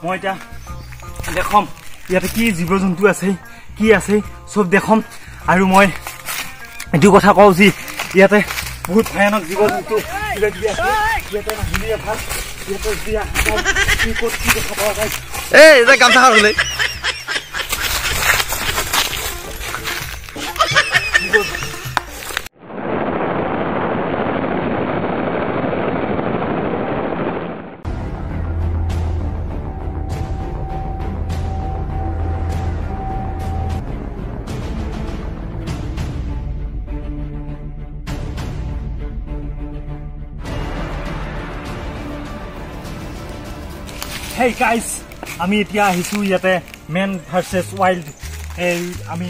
মই এতিয়া দেখম ইয়াতে কি জীৱ জন্তু আছে কি আছে সব দেখম আৰু মই এটো কথা কওঁ যে ইয়াতে বহুত ভয়ানক জীৱ জন্তু কিবা কিবি আছে ইয়াতে নাহিলে ভাল ইয়াতে দিয়া কি ক'ত কি দেখা পোৱা যায় এই এটা গামছা খালে Hey guys, আমি এতিয়া আহিছো ইয়াতে মেন ভাৰ্চেছ ওয়াইল্ড এই আমি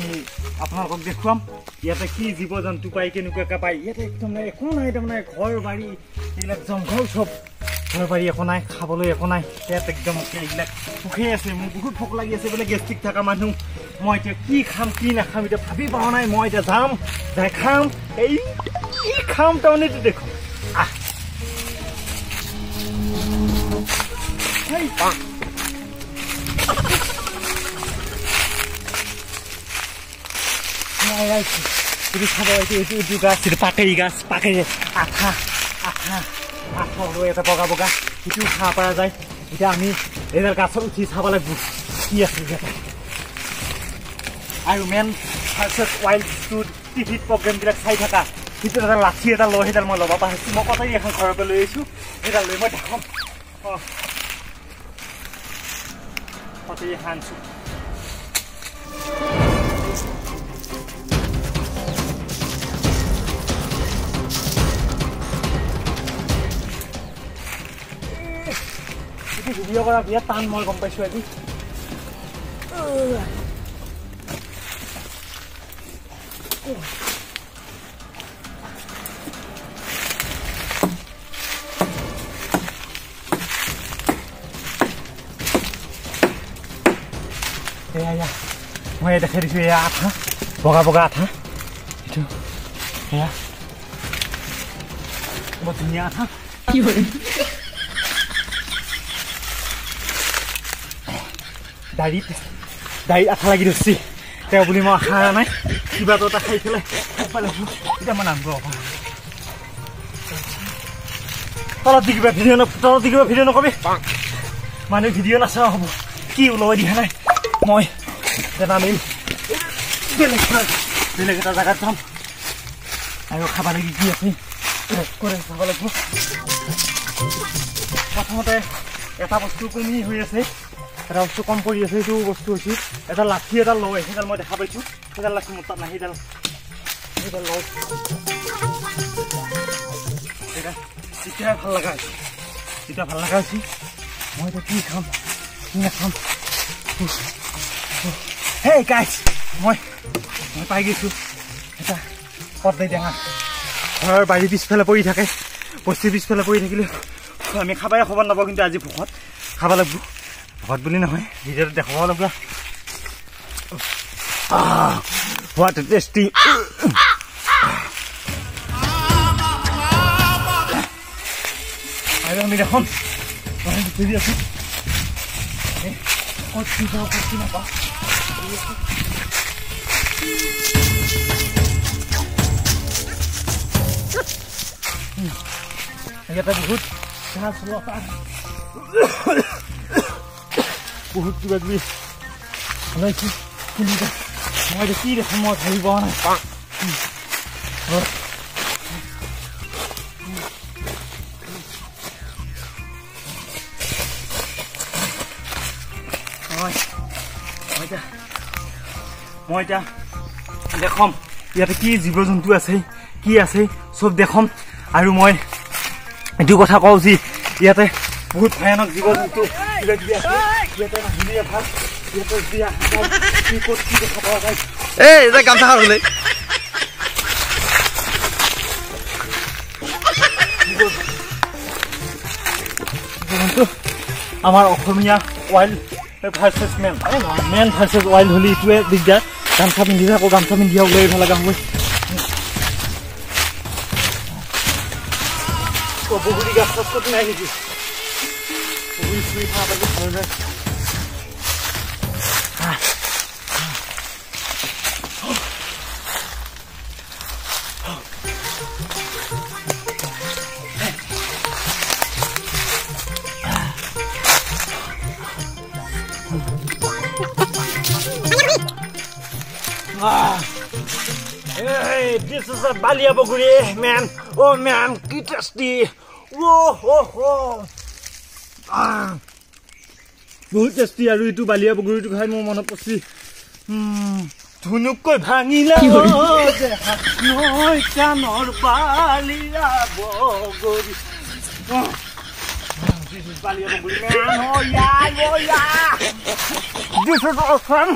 আপোনালোকক দেখুৱাম ইয়াতে কি জীৱ জন্তু পাই কেনেকুৱা পাই ইয়াতে একদম একো নাই তাৰমানে ঘৰ বাৰী এইবিলাক জংঘল সব ঘৰ বাৰী একো নাই খাবলৈ একো নাই ইয়াত একদম এইবিলাক সুখেই আছে মোৰ বহুত ভোক লাগি আছে বোলে গেষ্ট্ৰিক থকা মানুহ মই এতিয়া কি খাম কি নাখাম এতিয়া ভাবি পোৱা নাই মই এতিয়া যাম যাই খাম এই কি খাম তাৰমানে দেখোন Hey! Ay, ini apa itu gas, itu pakai gas, pakai apa? Itu boga-boga, itu apa aja? Itu kami, ini gas uji apa lagi? Iya sih. Iron Man versus Wild Studio TV program kita saya kata. Itu adalah laki itu loh, itu malah bapak. Mau kata yang korban beli itu, itu loh mau dah. Oh. Pakai hansu. Ini video kalau dia tan mau kompres lagi. Ya, mau ada kerja ya apa? Boga-boga apa? Itu, ya. Mau dunia apa? Dari apa lagi tuh sih? Kayak beli makanan nih, tiba-tiba tak kayak gitu, apa lagi? Kita menambah apa? Kalau tiga video nak kopi? Mana video nak sah apa? Kiu loh di sana. Moi, dan ambil beli kita zakat sam. Ayo kabar lagi dia sih. Korang kabar lagi. Pertama এটা বস্তু কমি হৈ আছে এটা বস্তু কম পৰি আছে এইটো বস্তু হৈছে এটা লাঠি এটা লয় সেইডাল মই দেখা পাইছো সেইডাল লাঠি মোৰ তাত নাই সেইডাল লয় এটা ভাল লগা হৈছে মই এতিয়া কি খাম কি নাখাম Hey guys, মই পাই গৈছো এটা পৰ্দাই ডাঙা ঘৰৰ বাৰী পিছফালে পৰি থাকে বস্তি পিছফালে পৰি থাকিলে আমি খাবাই খবৰ নাপাওঁ কিন্তু আজি ভোকত খাব লাগিব ভোকত বুলি নহয় ভিডিঅ'ত দেখাব লাগিব what a tasty আই আমি দেখোন ভিডিঅ' আছে কত কি নাপাওঁ ইয়াতে বহুত ঘাস লতা বহুত কিবা কিবি ওলাইছে কিন্তু মই এতিয়া কি দেখোন মই ভাবি পোৱা নাই মই এতিয়া দেখম ইয়াতে কি জীৱ জন্তু আছে কি আছে সব দেখম আৰু মই এটো কথা কওঁ যে ইয়াতে বহুত ভয়ানক জীৱ জন্তু কিবা কিবি আছে ইয়াতে নাহিলে ভাল ইয়াতে দিয়া কি ক'ত কি দেখা পোৱা যায় এই এটা গামছা খালে আমাৰ Asomiya wild versus men versus wild হলি ইটোৱে দিগদাৰ গামছা পিন্ধি থাকোঁ গামছা পিন্ধি ওলাই ভাল লগা হয় Boguri gas ko nahi ji. Boguri sui tha ba ni. Hey, this is a Balia Boguri, man. Oh man, ki tasty. Whoa. বহুত tasty আৰু ইটো বালিয়া বগৰীটো খাই মোৰ মনত পছি ধুনুকৈ ভাঙিলা যে হাতৈ কানৰ বালিয়া বগৰী This is Balia Boguri, man. Oh yeah. This is awesome.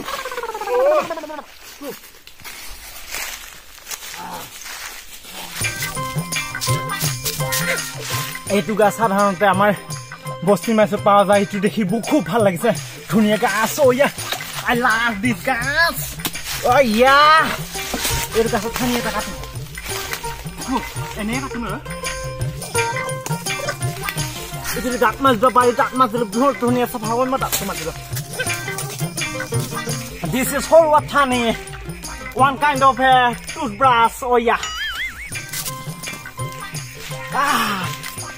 এইটো গাছ সাধাৰণতে আমাৰ বস্তি মাছত পাওয়া যায় এইটো দেখি খুব ভাল লাগিছে ধুনীয়া গাছ ও ইয়া আই লাভ দিস গাছ ও ইয়া এর গাছ খানি এটা কাটো এনে কাটো না এটা ডাক মাছ বা বাড়ি ডাক মাছ বহুত ধুনীয়া সাধারণ মা ডাক মাছ This is whole watani one kind of toothbrush oh yeah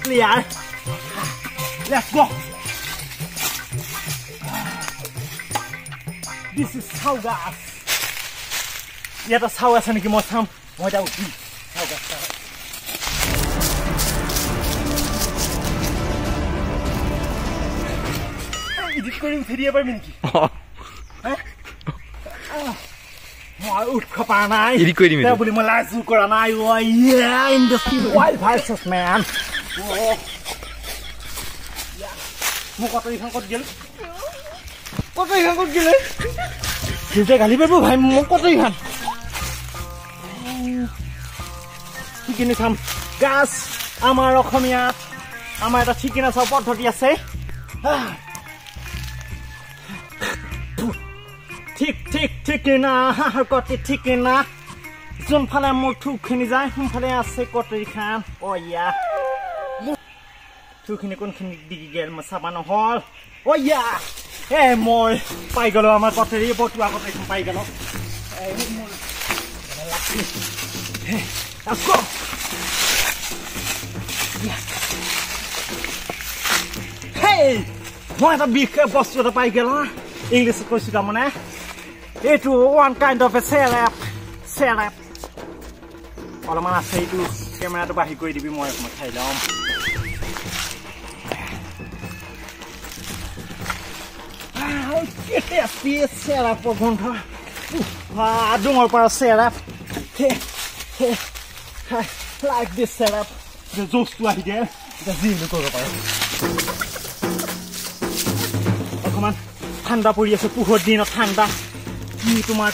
clear let's go this is how gas yeah that's how as niki mo tham moi dau how gas edit korim theriya par minki মই উঠা পা নাই এৰি কৰি দিমি বুলি মই লাজু কৰা নাই ও ইয়া ইন্ডাস্ট্রি ওয়াইল্ড ভার্সেস ম্যান মো কতই খান কত গেল যেতে গালি পাবো ভাই মো কতই খান ঠিকিনি খাম গাছ আমাৰ অসমীয়াত আমাৰ এটা ঠিকিনা চাও পদ্ধতি আছে ঠিক না কটি ঠিক না যোন ফালে মোৰ থুখিনি যায় সোম ফালে আছে কটৰি খান ও ইয়া থুখিনি কোনখিনি দিগি গেল মই চাবা নহল ও ইয়া মই পাই গলো আমাৰ কটৰি বটুৱা কটৰি পাই গলো let's go hey মই এটা বিশেষ বস্তু এটা পাই গলো ইংলিশ কৈছো তাৰমানে এইটো one kind of a syrup অলপমান আছে এইটো কেমেৰাটো বাহি কৰি দিবি মই খাই লম syrup গন্ধ ডুঙৰ পৰা syrup like this syrup the juice to আহি দিয়ে এটা জিম কৰিব পাৰে অকমান ঠাণ্ডা পৰি আছে পুহৰ দিনত ঠাণ্ডা কি তোমাৰ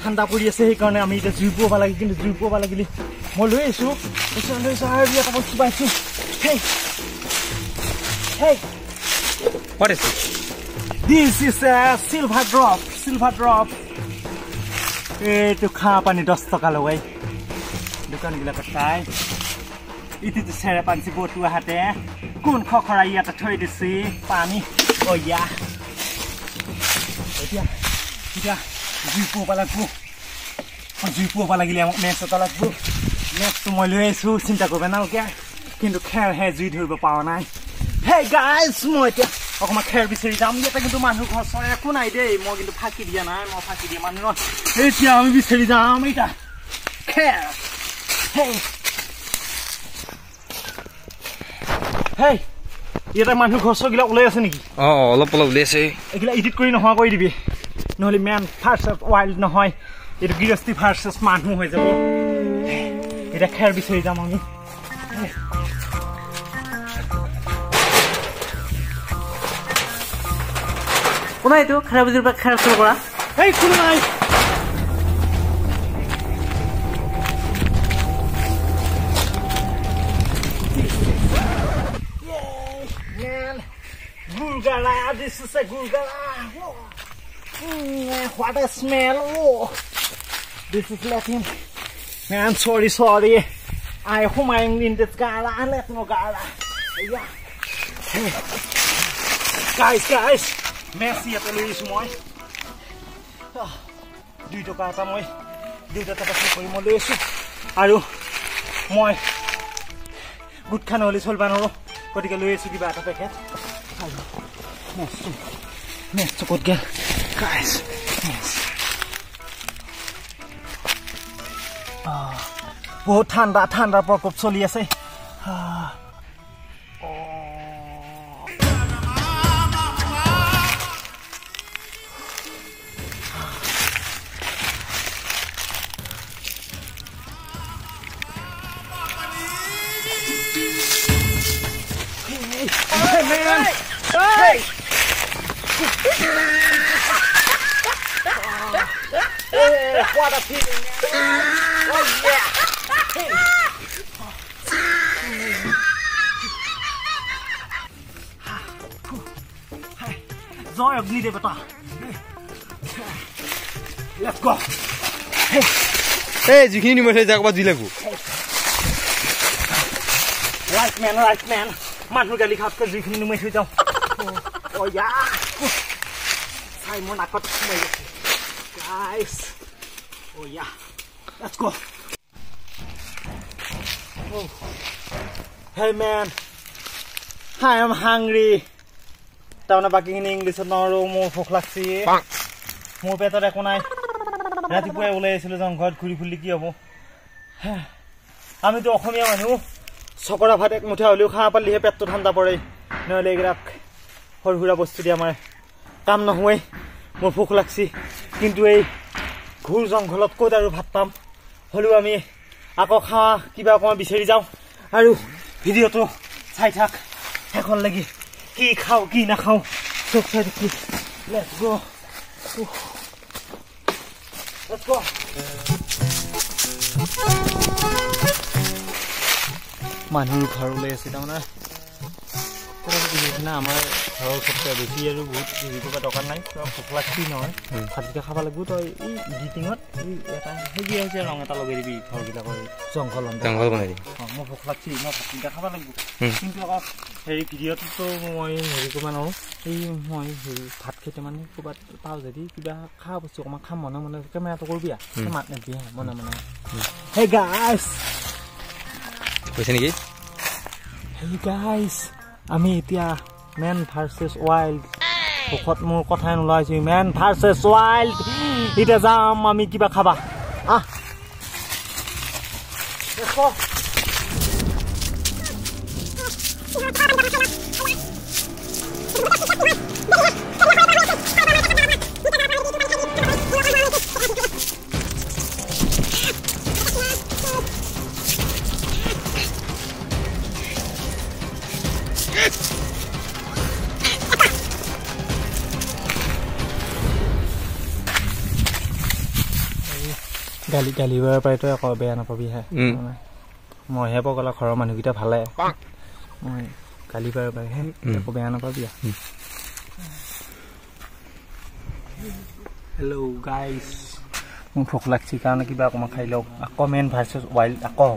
ঠাণ্ডা পৰি আছে সেই কাৰণে আমি এটা জুই পোৱা লাগি কিন্তু জুই পোৱা লাগিলি মই লৈ আছো আৰু এটা বস্তু পাইছো hey what is it this is a silver drop এইটো খা পানী 10 টকা লগাই দোকান বিলাকত পাই ইটো চেৰে পাঞ্চি বটু হাতে কোন খখৰা ইয়াতে থৈ দিছি পানী ও ইয়া এতিয়া জুই পোৱা লাগিলে নেক্সট এটা লাগব নেক্সট মই লৈ আছো চিন্তা কৰিব নালাগে কিন্তু খেৰ হে জুই ধৰিব পাৱা নাই Hey guys, মই এতিয়া অকমা খেৰ বিচাৰি যাম ইয়াতে কিন্তু মানুহ ঘৰ চৰে একো নাই দেই মই কিন্তু ফাঁকি দিয়া নাই মই ফাঁকি দিয়া মানুহ এতিয়া আমি বিচাৰি যাম এটা খেৰ Hey ইয়াতে মানুহ ঘৰ চগিলা ওলাই আছে নেকি অলপ ওলাই আছে এগিলা এডিট কৰি নহা কৰি দিবি নহলে ম্যান ভাৰ্সেস ওয়াইল্ড নহয় এটা গৃহস্থী ভাৰ্সেস মানুহ হৈ যাব এটা খেৰ বিচাৰি যাম আমি কোনা এটো খাৰাপ দিৰ পৰা খেৰ চুৰ কৰা এই কোন নাই Gurgala, this is a gurgala. What a smell. Oh. This is Latin. Man, sorry. I humming in the gala and let no gala. Yeah. Guys, merci at Luis moi. Dito ka ta moi. Dito ta kasi ko mo Luis. Aru moi. Good kanoli solban ho. Kotike Luis ki ba ta packet. Next good girl. Guys. Yes. বহুত ঠান্ডা প্রকোপ চলি আছে What a feeling, man. Oh, yeah. Joy of need bata. Let's go. Hey, যিখিনি নিমে যাক বা দিলাগু Right man. মানুহ গালি খাতকে যিখিনি নিমে থৈ যাও Oh yeah. Simon akot মই guys. Oh yeah. Let's go. Oh. Hey man. I am hungry. Tao na baking in English no mo foklaksi. Mo petor ekon nai. Ratipuai ole aisilo jang ghar khuri khuli ki hobo. Ami to okhomia manu. Sokora bhat ek muthia holiu kha parlihe petto thanda pore. Nole egrak horhura bostu di amar কাম নহয় মোৰ ভোক লাগছি কিন্তু এই ঘুৰ জংঘলত ক'ত আৰু ভাত পাম হলো আমি আকৌ খাওয়া কিবা অকমান বিচাৰি যাও আৰু ভিডিওটো চাই থাক এখন লাগি কি খাও কি না খাও সব চাই দেখি লেটস গো মানুহৰ ঘৰ ওলাই আছে তাৰমানে না আমাৰ ঘৰৰ ক্ষেত্ৰত বেছি আৰু বহুত কিবা দৰকাৰ নাই ভোক লাগছি নহয় ভাতকেইটা খাব লাগিব তই এই ডিটিঙত এটা হেৰি হৈছে ৰং এটা লগাই দিবি ঘৰবিলাকৰ জংঘল বনাই দিবি মই ভোক লাগছি মই ভাতকেইটা খাব লাগিব কিন্তু আকৌ হেৰি ভিডিঅ'টোতো মই হেৰি কৰিব নোৱাৰোঁ এই মই হেৰি ভাত কেইটামানে ক'ৰবাত পাওঁ যদি কিবা খোৱা বস্তু অকণমান খাম মনে মনে কেমেৰাটো কৰিবি মাত নেবি মনে মনে হে গাইছ কৈছে নেকি হে গাইছ আমি এতিয়া ম্যান ভাৰ্চেছ ওয়াইল্ড পখত মোৰ কথাই নোলাইছে ম্যান ভাৰ্চেছ ওয়াইল্ড এটা যাম আমি কিবা খাবা দেখো গালি বাৰ পাই তই আকৌ বেয়া নাপাবি হে মইহে পগলা ঘৰৰ মানুহকেইটা ভালে মই গালি বাৰ পাই হে আকৌ বেয়া নাপাবি হেল্ল' গাইজ মোৰ ভোক লাগছি কাৰণে কিবা অকণমান খাই লওক আকৌ মেন ভাৰ্চেছ ৱাইল্ড আকৌ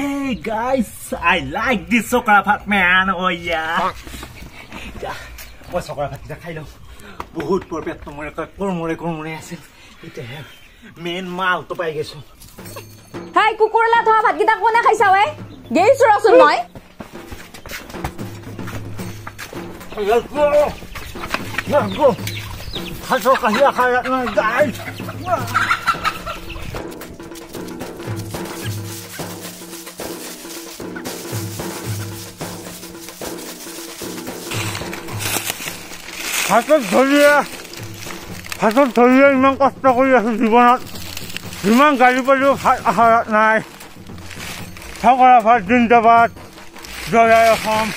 Hey guys, I like this sokora bhat man. Oh yeah. What sokora bhat kita khai lo. Bahut por pet to more kormore asil. Ite he main mal to pai geso. Hai kukurla thoa bhat kita kone khaisa we? Geisu rasun moi. Let's go. Khaso kahia khaya na guys. ভাতত ধৰিয়ে ইমান কষ্ট কৰি আছো জীৱনত ইমান গালি পাৰিও ভাত আহাৰত নাই সকৰা ভাত জিন্দাবাদ জয় Assam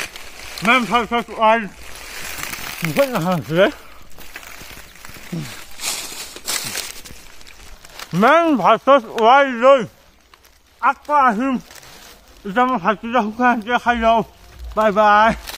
men versus wild men versus wild লৈ আকৌ আহিম এতিয়া মই ভাতকেইটা শুকান খাই লওঁ বাই বাই